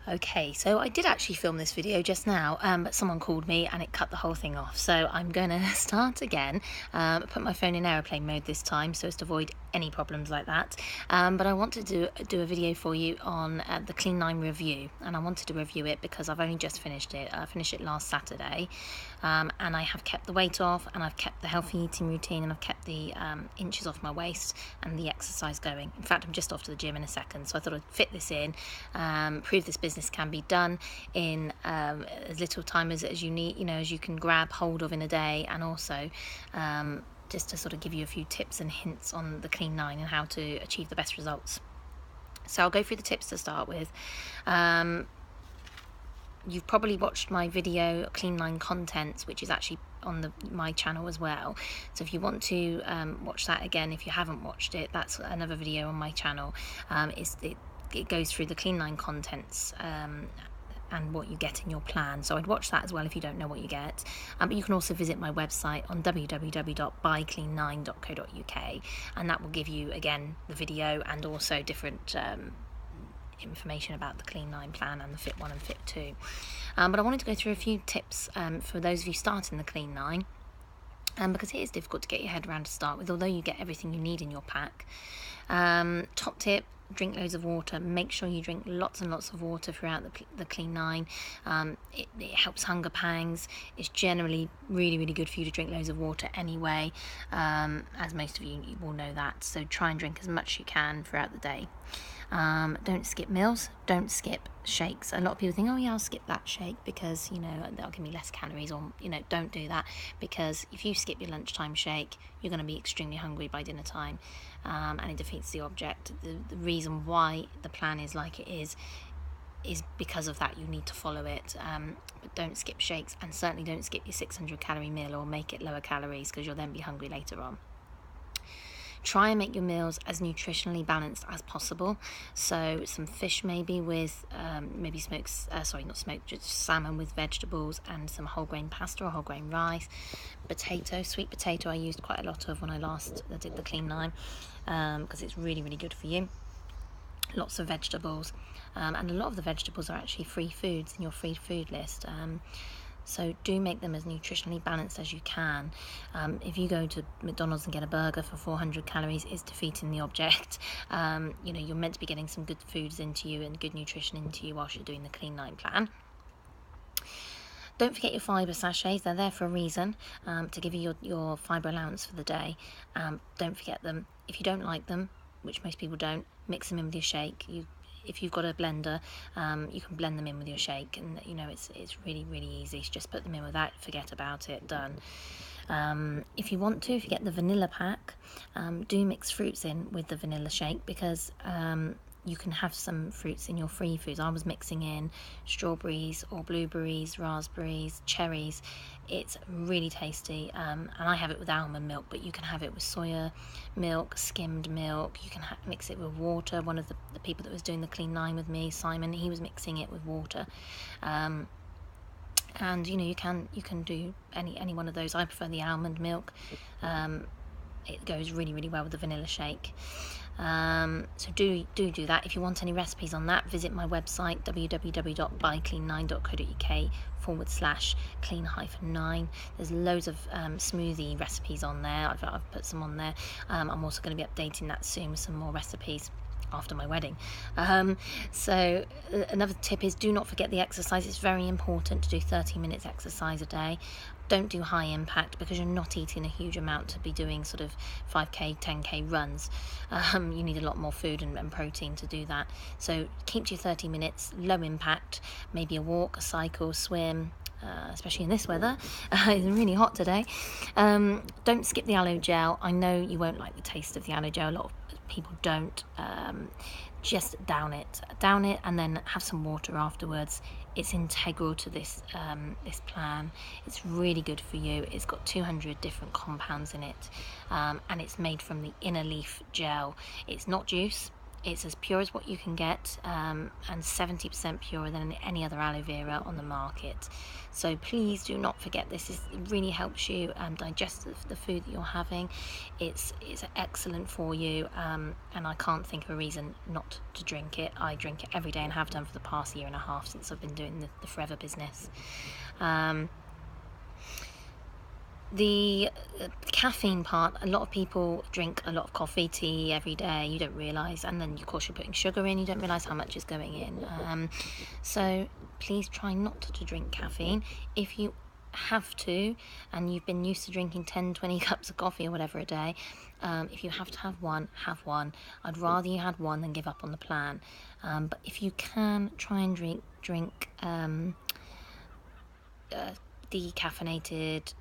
Okay, so I did actually film this video just now, but someone called me and it cut the whole thing off. So I'm going to start again, put my phone in airplane mode this time so as to avoid any problems like that. But I want to do a video for you on the Clean 9 review, and I wanted to review it because I've only just finished it. I finished it last Saturday, and I have kept the weight off, and I've kept the healthy eating routine, and I've kept the inches off my waist and the exercise going. In fact, I'm just off to the gym in a second, so I thought I'd fit this in, prove this business can be done in as little time as you need, as you can grab hold of in a day, and also just to sort of give you a few tips and hints on the Clean 9 and how to achieve the best results. So I'll go through the tips to start with. You've probably watched my video Clean 9 Contents, which is actually on my channel as well. So if you want to watch that again, if you haven't watched it, that's another video on my channel. It goes through the Clean 9 Contents and what you get in your plan. So I'd watch that as well if you don't know what you get. But you can also visit my website on www.buyclean9.co.uk, and that will give you, again, the video and also different information about the Clean 9 plan and the Fit 1 and Fit 2. But I wanted to go through a few tips for those of you starting the Clean 9, because it is difficult to get your head around to start with, although you get everything you need in your pack. Top tip: drink loads of water. Make sure you drink lots and lots of water throughout the Clean 9. It helps hunger pangs. It's generally really, really good for you to drink loads of water anyway, as most of you will know that. So try and drink as much as you can throughout the day. Don't skip meals. Don't skip shakes. A lot of people think, oh yeah, I'll skip that shake because, that'll give me less calories, or, don't do that, because if you skip your lunchtime shake, you're going to be extremely hungry by dinner time, and it defeats the object. The reason why the plan is like it is because of that. You need to follow it, but don't skip shakes, and certainly don't skip your 600 calorie meal or make it lower calories, because you'll then be hungry later on. Try and make your meals as nutritionally balanced as possible. So some fish maybe with just salmon with vegetables and some whole grain pasta or whole grain rice. Sweet potato I used quite a lot of when I last did the Clean 9, because it's really, really good for you. Lots of vegetables, and a lot of the vegetables are actually free foods in your free food list. So do make them as nutritionally balanced as you can. If you go to McDonald's and get a burger for 400 calories, it's defeating the object. You're meant to be getting some good foods into you and good nutrition into you whilst you're doing the Clean 9 plan. Don't forget your fibre sachets. They're there for a reason, to give you your fibre allowance for the day. Don't forget them. If you don't like them, which most people don't, mix them in with your shake. If you've got a blender, you can blend them in with your shake, and it's really, really easy. Just put them in with that, forget about it, done. If you want to, if you get the vanilla pack, do mix fruits in with the vanilla shake, because you can have some fruits in your free foods. I was mixing in strawberries or blueberries, raspberries, cherries. It's really tasty, and I have it with almond milk, but you can have it with soya milk, skimmed milk. You can mix it with water. One of the people that was doing the Clean 9 with me, Simon, he was mixing it with water. And you can do any one of those. I prefer the almond milk. It goes really, really well with the vanilla shake. So do that. If you want any recipes on that, visit my website www.buyclean9.co.uk/clean-9. There's loads of smoothie recipes on there. I've put some on there. I'm also going to be updating that soon with some more recipes after my wedding. So another tip is, do not forget the exercise. It's very important to do 30 minutes exercise a day. Don't do high impact, because you're not eating a huge amount to be doing sort of 5k 10k runs. You need a lot more food and protein to do that. So keep to your 30 minutes, low impact, maybe a walk, a cycle, swim, especially in this weather. It's really hot today. Don't skip the aloe gel. I know you won't like the taste of the aloe gel. A lot of people don't. Just down it, and then have some water afterwards. It's integral to this plan. It's really good for you. It's got 200 different compounds in it, and it's made from the inner leaf gel. It's not juice. It's as pure as what you can get, and 70% purer than any other aloe vera on the market. So please do not forget this. It really helps you digest the food that you're having. It's excellent for you, and I can't think of a reason not to drink it. I drink it every day and have done for the past 1.5 years since I've been doing the Forever business. The caffeine part, a lot of people drink a lot of coffee, tea every day, you don't realise, and then of course you're putting sugar in, you don't realise how much is going in. So please try not to drink caffeine. If you have to, and you've been used to drinking 10-20 cups of coffee or whatever a day, if you have to have one, have one. I'd rather you had one than give up on the plan. But if you can, try and drink decaffeinated,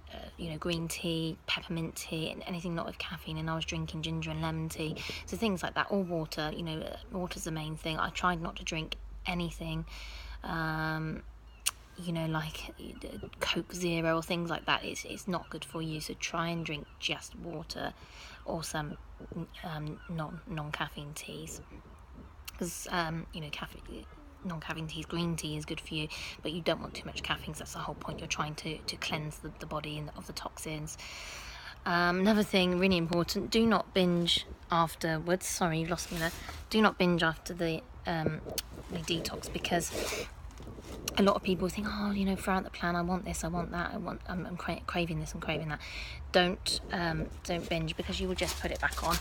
green tea, peppermint tea, and anything not with caffeine. And I was drinking ginger and lemon tea, so things like that, or water. Water's the main thing. I tried not to drink anything, like Coke Zero or things like that. It's not good for you. So try and drink just water, or some non-caffeine teas, because non-caffeine teas, green tea is good for you, but you don't want too much caffeine, so that's the whole point. You're trying to cleanse the body of the toxins. Another thing really important, do not binge afterwards. Sorry, you've lost me there. Do not binge after the detox, because a lot of people think, throughout the plan, I want this, I want that, I'm craving this and craving that. Don't binge, because you will just put it back on.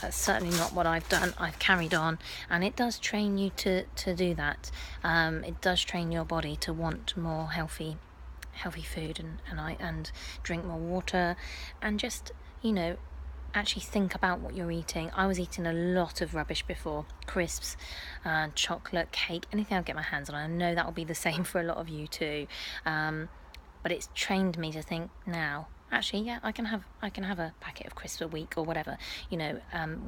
That's certainly not what I've done. I've carried on, and it does train you to do that. It does train your body to want more healthy food, and drink more water, and just actually think about what you're eating. I was eating a lot of rubbish before, crisps, chocolate, cake, anything I get my hands on. I know that will be the same for a lot of you too, but it's trained me to think now, actually, yeah, I can have a packet of crisps a week or whatever,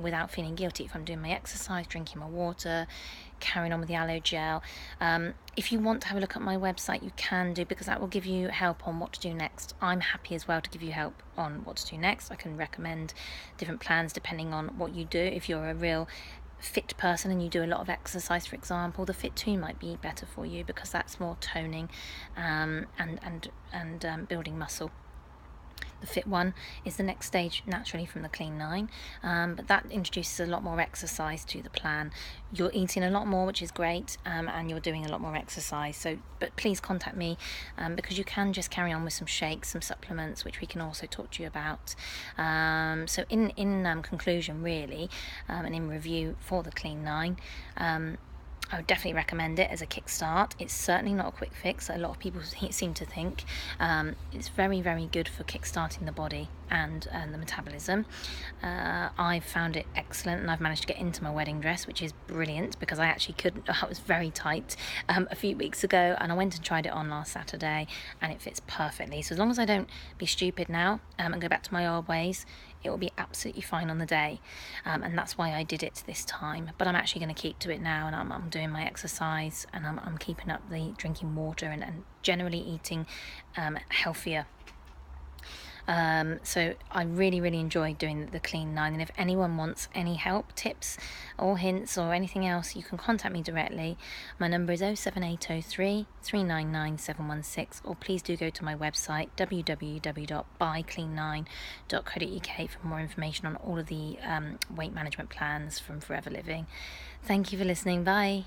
without feeling guilty if I'm doing my exercise, drinking my water, carrying on with the aloe gel. If you want to have a look at my website, you can do, because that will give you help on what to do next. I'm happy as well to give you help on what to do next. I can recommend different plans depending on what you do. If you're a real fit person and you do a lot of exercise, for example, the Fit 2 might be better for you, because that's more toning and building muscle. The Fit 1 is the next stage naturally from the Clean 9, but that introduces a lot more exercise to the plan. You're eating a lot more, which is great, and you're doing a lot more exercise. But please contact me, because you can just carry on with some shakes, some supplements, which we can also talk to you about. So in conclusion, really, and in review for the Clean 9, I would definitely recommend it as a kickstart. It's certainly not a quick fix. A lot of people seem to think. It's very, very good for kickstarting the body and the metabolism. I've found it excellent, and I've managed to get into my wedding dress, which is brilliant, because I actually couldn't. I was very tight a few weeks ago, and I went and tried it on last Saturday, and it fits perfectly. So as long as I don't be stupid now and go back to my old ways, it will be absolutely fine on the day, and that's why I did it this time. But I'm actually going to keep to it now, and I'm doing my exercise, and I'm keeping up the drinking water, and generally eating healthier. So I really, really enjoyed doing the Clean 9, and if anyone wants any help, tips or hints or anything else, you can contact me directly. My number is 07803 399 716, or please do go to my website www.buyclean9.co.uk for more information on all of the weight management plans from Forever Living. Thank you for listening. Bye.